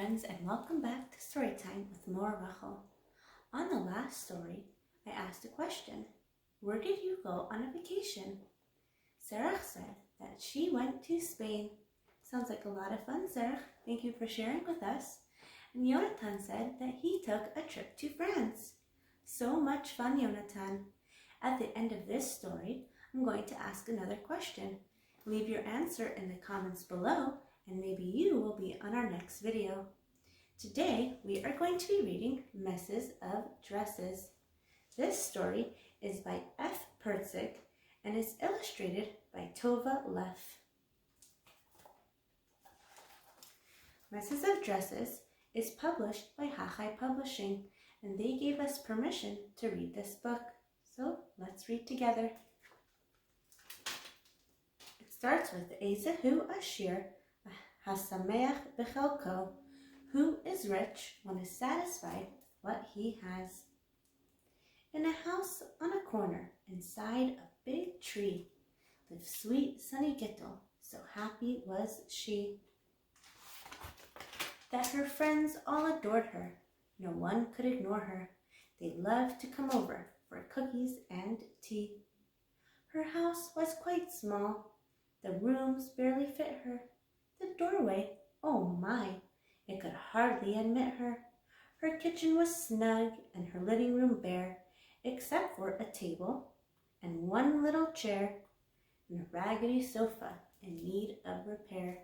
friends, and welcome back to Storytime with Morah Rochel. On the last story, I asked a question. Where did you go on a vacation? Sarah said that she went to Spain. Sounds like a lot of fun, Sarah. Thank you for sharing with us. And Jonathan said that he took a trip to France. So much fun, Jonathan. At the end of this story, I'm going to ask another question. Leave your answer in the comments below, and maybe you will be on our next video. Today, we are going to be reading Messes of Dresses. This story is by F. Pertzig and is illustrated by Tova Leff. Messes of Dresses is published by Hachai Publishing, and they gave us permission to read this book. So let's read together. It starts with Ezehu Ashir Hasameach Bechelko, who is rich when is satisfied with what he has. In a house on a corner inside a big tree lived sweet sunny Gittel. So happy was she that her friends all adored her. No one could ignore her. They loved to come over for cookies and tea. Her house was quite small. The rooms barely fit her. The doorway, oh my, it could hardly admit her. Her kitchen was snug and her living room bare, except for a table and one little chair and a raggedy sofa in need of repair.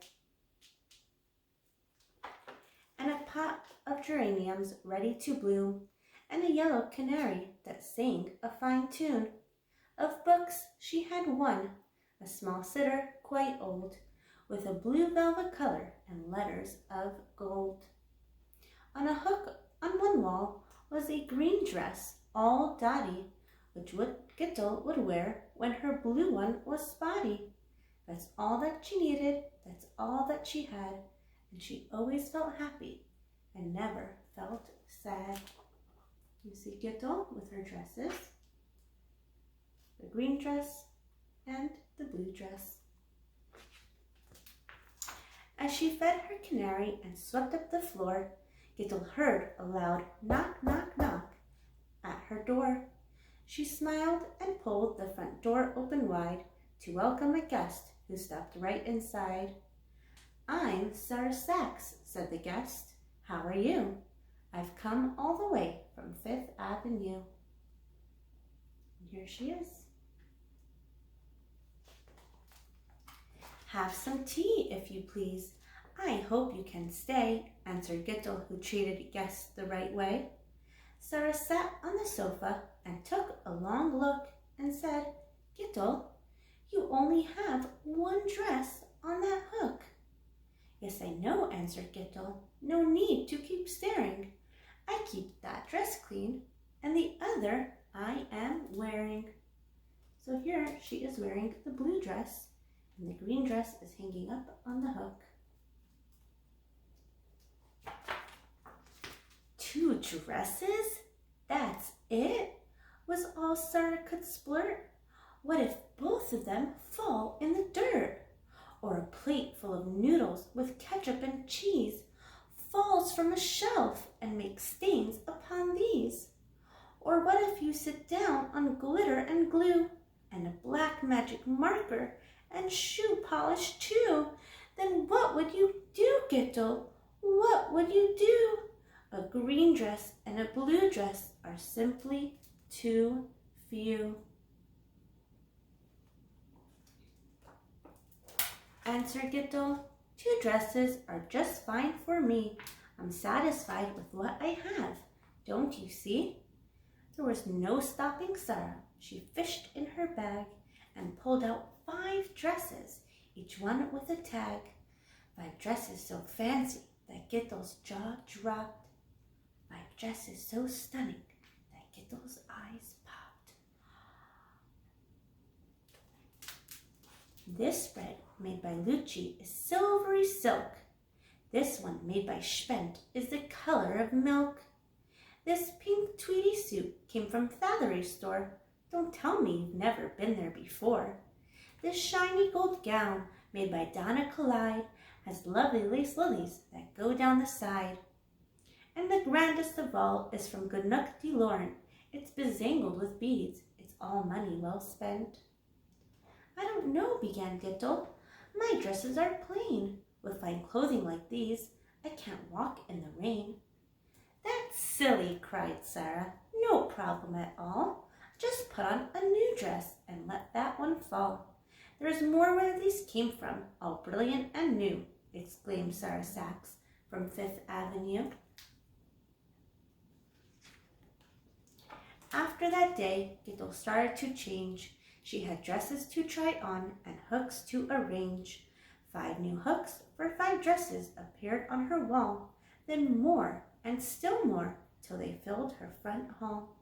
And a pot of geraniums ready to bloom, and a yellow canary that sang a fine tune. Of books she had one, a small sitter quite old, with a blue velvet color and letters of gold. On a hook on one wall was a green dress, all dotty, which Gittel would wear when her blue one was spotty. That's all that she needed, that's all that she had, and she always felt happy and never felt sad. You see Gittel with her dresses, the green dress and the blue dress. As she fed her canary and swept up the floor, Gittel heard a loud knock, knock, knock at her door. She smiled and pulled the front door open wide to welcome a guest who stepped right inside. "I'm Sarah Sachs," said the guest. "How are you? I've come all the way from 5th Avenue. And here she is. "Have some tea, if you please. I hope you can stay," answered Gittel, who treated guests the right way. Sarah sat on the sofa and took a long look and said, "Gittel, you only have one dress on that hook." "Yes, I know," answered Gittel. "No need to keep staring. I keep that dress clean, and the other I am wearing." So here she is wearing the blue dress, and the green dress is hanging up on the hook. "2 dresses? That's it?" was all Sarah could splurt. "What if both of them fall in the dirt? Or a plate full of noodles with ketchup and cheese falls from a shelf and makes stains upon these? Or what if you sit down on glitter and glue and a black magic marker and shoe polish too? Then what would you do, Gittel? What would you do? A green dress and a blue dress are simply too few." Answered Gittel, "2 dresses are just fine for me. I'm satisfied with what I have. Don't you see?" There was no stopping Sarah. She fished in her bag and pulled out 5 dresses, each one with a tag. 5 dresses so fancy that Gittel's jaw dropped. 5 dresses so stunning that Gittel's eyes popped. This spread made by Lucci is silvery silk. This one made by Spent is the color of milk. This pink tweedy suit came from Valery's store. Don't tell me you've never been there before. This shiny gold gown made by Donna Collide has lovely lace lilies that go down the side. And the grandest of all is from Goodnook de Lorne. It's besangled with beads, it's all money well spent. I don't know, began Gittel. My dresses are plain. With fine clothing like these, I can't walk in the rain. That's silly, cried Sarah. No problem at all. Just put on a new dress and let that one fall. There's more where these came from, all brilliant and new, exclaimed Sarah Sachs from Fifth Avenue. After that day, Gittel started to change. She had dresses to try on and hooks to arrange. 5 new hooks for 5 dresses appeared on her wall, then more and still more till they filled her front hall.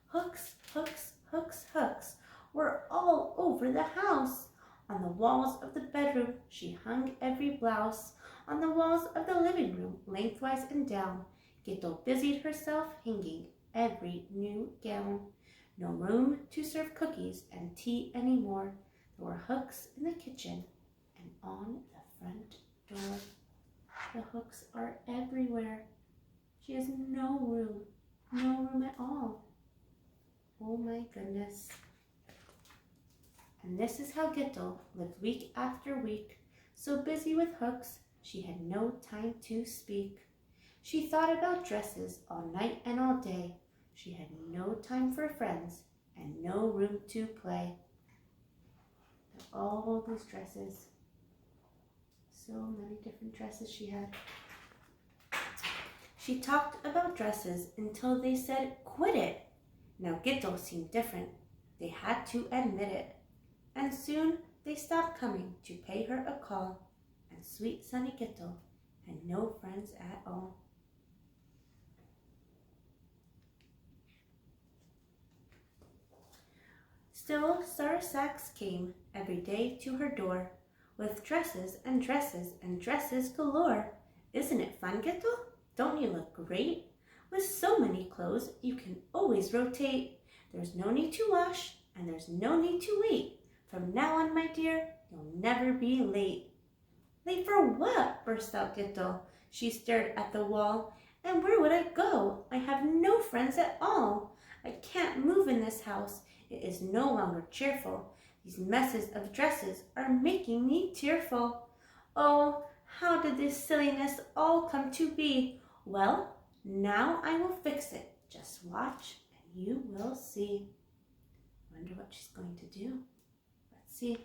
Hooks, hooks, hooks, hooks were all over the house. On the walls of the bedroom she hung every blouse. On the walls of the living room, lengthwise and down, Gittel busied herself hanging every new gown. No room to serve cookies and tea anymore. There were hooks in the kitchen and on the front door. The hooks are everywhere. She has no room at all. Oh my goodness. And this is how Gittel lived week after week, so busy with hooks she had no time to speak. She thought about dresses all night and all day. She had no time for friends and no room to play. All those dresses. So many different dresses she had. She talked about dresses until they said, "Quit it." Now Gittel seemed different. They had to admit it. And soon they stopped coming to pay her a call. And sweet sunny Gittel had no friends at all. Still, Sarah Sachs came every day to her door, with dresses and dresses and dresses galore. Isn't it fun, Gittel? Don't you look great? With so many clothes, you can always rotate. There's no need to wash, and there's no need to wait. From now on, my dear, you'll never be late. Late for what? Burst out Gittel. She stared at the wall. And where would I go? I have no friends at all. I can't move in this house. It is no longer cheerful. These messes of dresses are making me tearful. Oh, how did this silliness all come to be? Well, now I will fix it. Just watch and you will see. Wonder what she's going to do. Let's see.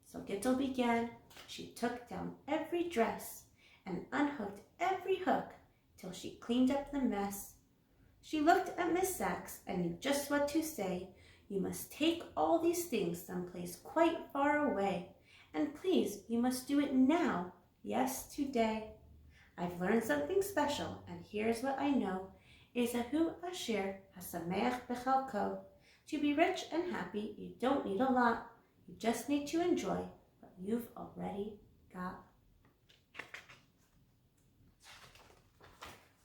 So Gittel began. She took down every dress and unhooked every hook till she cleaned up the mess. She looked at Miss Sachs and knew just what to say. You must take all these things someplace quite far away. And please, you must do it now. Yes, today. I've learned something special, and here's what I know. Esahu asher hasameach bechalko. To be rich and happy, you don't need a lot. You just need to enjoy what you've already got.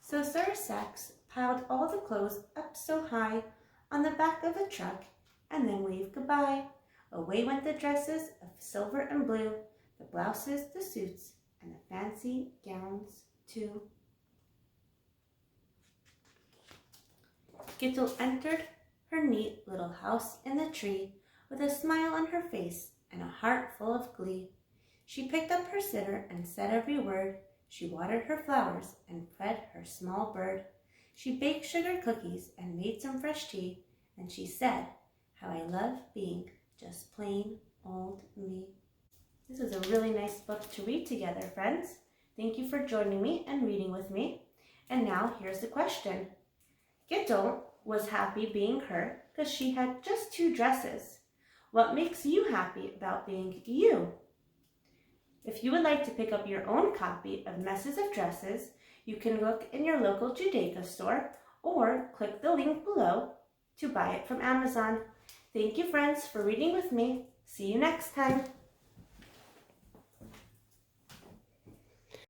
So Sarah Sachs piled all the clothes up so high on the back of a truck and then waved goodbye. Away went the dresses of silver and blue, the blouses, the suits, and the fancy gowns too. Gittel entered her neat little house in the tree with a smile on her face and a heart full of glee. She picked up her sitter and said every word. She watered her flowers and fed her small bird. She baked sugar cookies and made some fresh tea, and she said, "How I love being just plain old me." This is a really nice book to read together, friends. Thank you for joining me and reading with me. And now here's the question. Gittel was happy being her because she had just 2 dresses. What makes you happy about being you? If you would like to pick up your own copy of Messes of Dresses, you can look in your local Judaica store or click the link below to buy it from Amazon. Thank you, friends, for reading with me. See you next time.